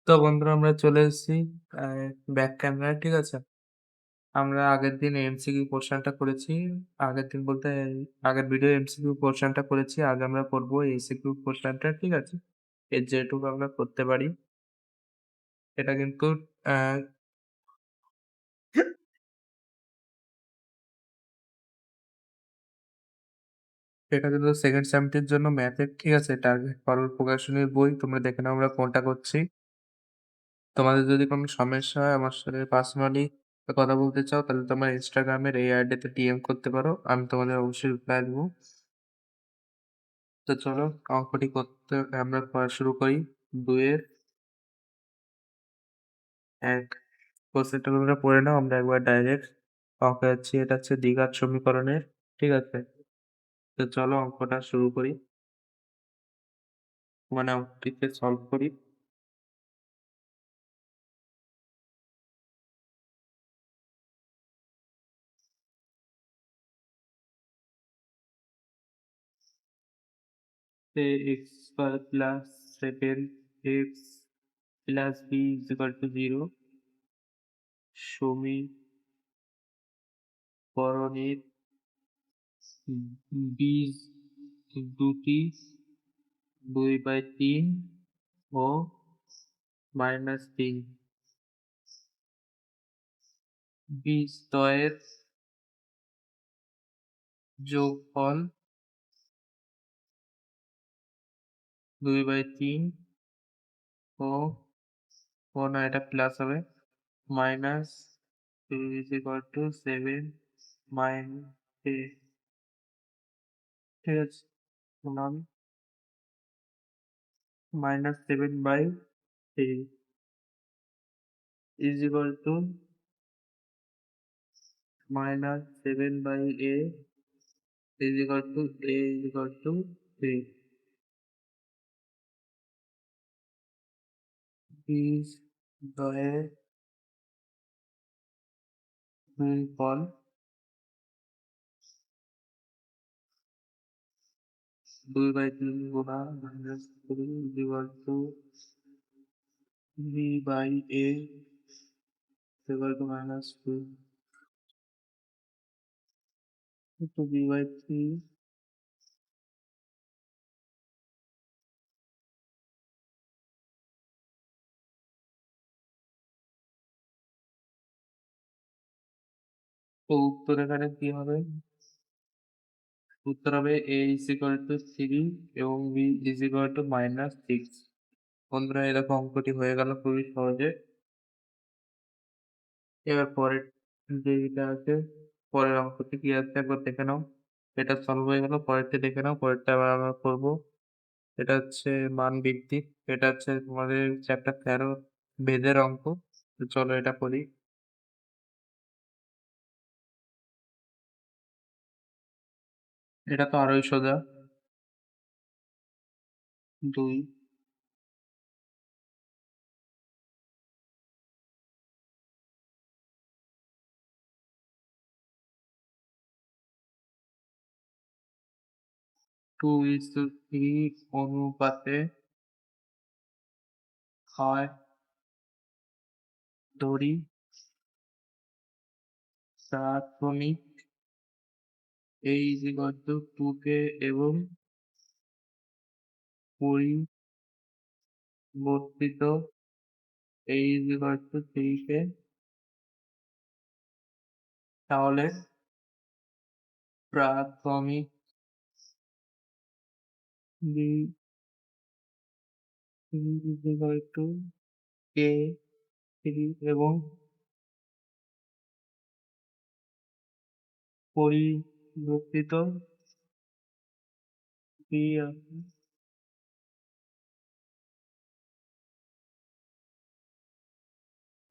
তো বন্ধুরা আমরা চলে এসেছি ব্যাক ক্যামেরায়, ঠিক আছে? আমরা আগের দিন এমসিকিউ পোরশনটা করেছি। আগের দিন বলতে আগের ভিডিও এমসিকিউ পোরশনটা করেছি। আজ আমরা করব এসিকিউ পোরশনটা, ঠিক আছে? এর যেটুকু আমরা করতে পারি এটা কিন্তু অ্যা এটা কিন্তু সেকেন্ড সেমটির জন্য ম্যাথের, ঠিক আছে? টার্গেট ফরওয়ার্ড প্রকাশনীর বই। তোমরা দেখে নাও আমরা কোনটা করছি। তোমাদের যদি কোনো সমস্যা হয় আমার সাথে পার্সোনালি কথা বলতে চাও তাহলে তোমার ইনস্টাগ্রামের এই আইডিতে ডিএম করতে পারো। আমি তোমাদের অবশ্যই রিপ্লাই দেবো। তো চলো অঙ্কটি করতে আমরা পড়া শুরু করি। ২ এর ১ কোশ্চেনটা তোমরা পড়ে নাও। আমরা একবার ডাইরেক্ট অঙ্কে যাচ্ছি। এটা হচ্ছে দ্বিঘাত সমীকরণের, ঠিক আছে? তো চলো অঙ্কটা শুরু করি। মানে অঙ্কটিকে সলভ করি। X square plus 7 x plus b is equal to 0 সমীকরণের বীজ দুটি 2/3 ও -3 বীজদ্বয়ের যোগফল 2/3 ও না, এটা প্লাস হবে মাইনাস 7 ঠিক আছে? সমান -7/3 is equal two -7/a is equal two a is equal two 3 বীজদ্বয়ের গুণফল 2/3 গুণা -3 is equal two b/a equal to -2 into b/3 তো উত্তর এখানে কি হবে? উত্তর হবে a is equal to 3 এবং b is equal to -6। বন্ধুরা এরকম অঙ্কটি হয়ে গেল খুবই সহজে। এবার পরের যেইটা আছে, পরের অঙ্কটি কি আছে একবার দেখে নাও। এটা সলভ হয়ে গেল। পরেরটা দেখে নাও। পরেরটা আবার আমরা করব। এটা হচ্ছে মান ভিত্তিক। এটা হচ্ছে তোমাদের চ্যাপ্টার 13 বেদের অঙ্ক। তো চলো এটা করি। এটা তো আরোই সোজা। 2 2:3 অনুপাতে হয় ধরি প্রাথমিক a is equal to 2k এবং পরিবর্তিত a is equal to 3k, তাহলে প্রাথমিক b is equal to k 3 এবং পরিবর্তিত b আছে।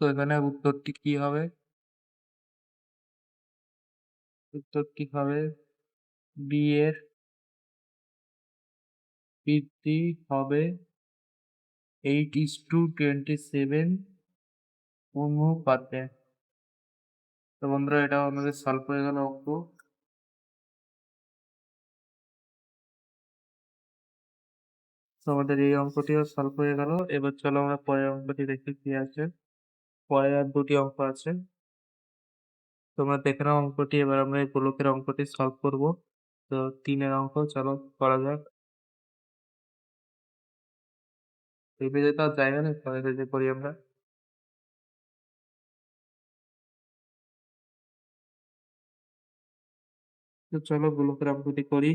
তো এখানে উত্তরটি কি হবে? উত্তরটি হবে b এর ভিত্তি হবে 8:27 অনুপাতে। তো বন্ধুরা এটাও আমাদের সলভ হয়ে গেল অঙ্ক। তো আমাদের এই অঙ্কটিও সলভ হয়ে গেল। এবার চলো আমরা পরের অঙ্কটি দেখি কি আছে। পরে আর ২ টি অঙ্ক আছে। তোমরা দেখে নাও অঙ্কটি। এবার আমরা এই গোলকের অঙ্কটি সলভ করব। তো ৩ এর অঙ্ক চলো করা যাক। এই পেজে তো আর জায়গা নেই, পরের পেজে করি আমরা। তো চলো গোলকের অঙ্কটি করি।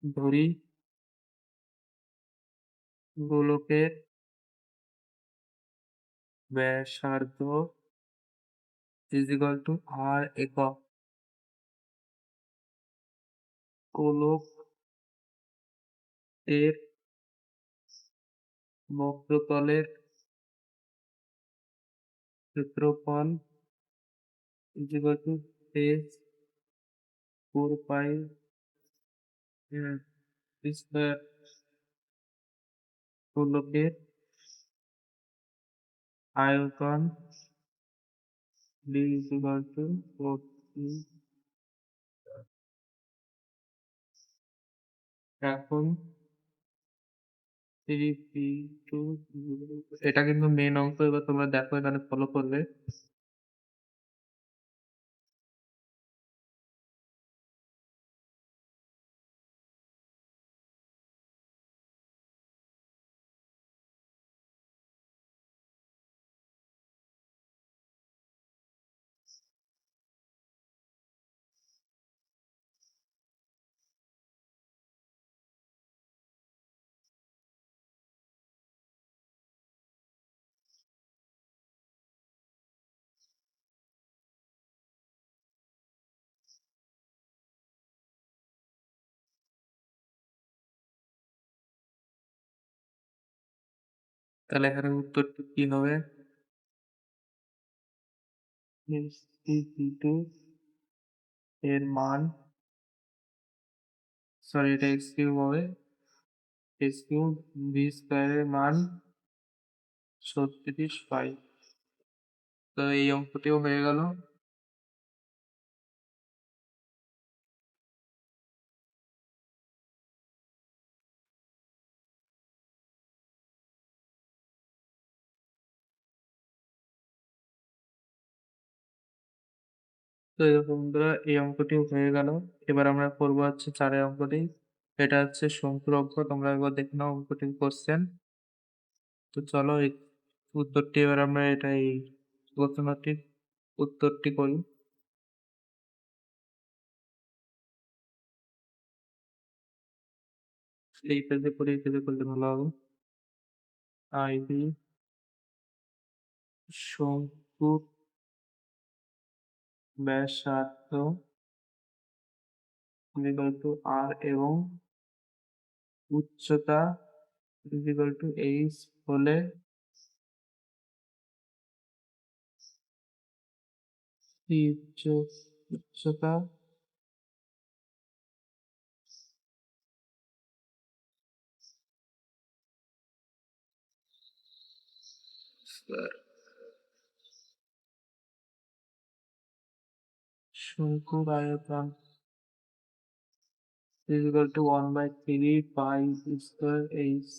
ধরি গোলকের ব্যাসার্ধ r একক। গোলকের বক্রতলের ক্ষেত্রফল h 4 পাই স্কয়ার। গোলকের আয়তন d = 4। এখন 3p2 এটা কিন্তু মেন অঙ্ক। এবার তোমরা দেখো এখানে ফলো করবে। তাহলে এখানে উত্তরটি কি হবে? h3p2 এর মান, সরি এটা x³ হবে। x³ v² এর মান 36 পাই। তো এই অঙ্কটিও হয়ে গেল। তো এরকম বন্ধুরা এই অঙ্কটিও হয়ে গেল। এবার আমরা করবো হচ্ছে ৪ এর অঙ্কটি। এটা হচ্ছে শঙ্কুর অঙ্ক। তোমরা একবার দেখে নাও অঙ্কটির কোশ্চেন। তো চলো এই উত্তরটি এবার আমরা এটা এই প্রশ্নটির উত্তরটি করি। এই পেজে করি, এই পেজে করলে ভালো হবে। আইভি শঙ্কুর ব্যাসার্ধ r এবং উচ্চতা h হলে উচ্চতা শঙ্কুর আয়তন = 1/3 π² h।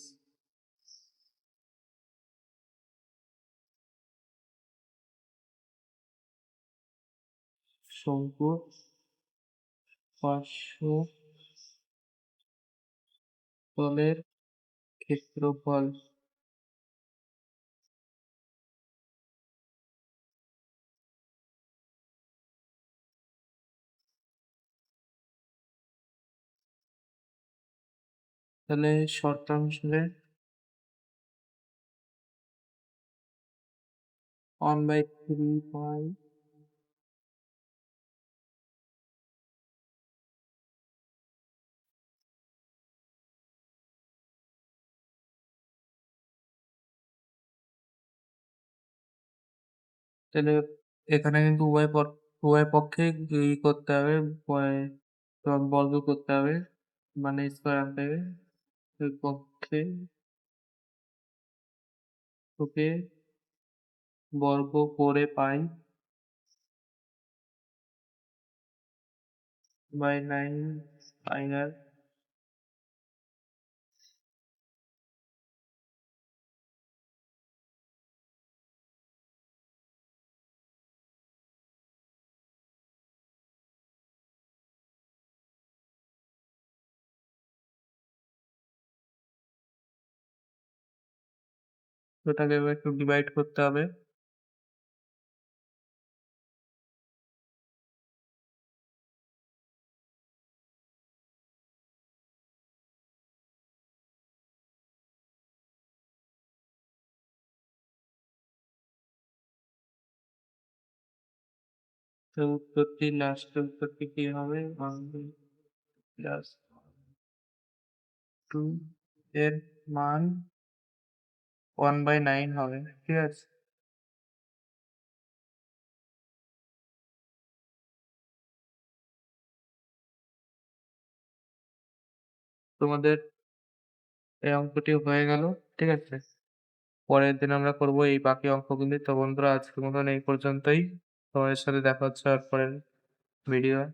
শঙ্কুর পার্শ্বতলের ক্ষেত্রফল। তাহলে শর্তাংশে 1/3 π। তাহলে এখানে কিন্তু উভয় পক্ষে করতে হবে, বর্গ করতে হবে, মানে স্কোয়ার আনতে হবে। দুই পক্ষে তোকে বর্গ করে পাই /9 ফাইনাল ওটাকে এবার একটু ডিভাইড করতে হবে। তো উত্তরটি লাস্টের উত্তরটি কি হবে? 1/2 প্লাস 2 এর মান 1/9 হবে। ঠিক আছে? তোমাদের এই অঙ্কটি হয়ে গেল। ঠিক আছে? পরের দিন আমরা করব এই বাকি অঙ্কগুলি। তো বন্ধুরা আজকের মতন এই পর্যন্তই। তোমাদের সাথে দেখা হচ্ছে আর পরের ভিডিওয়।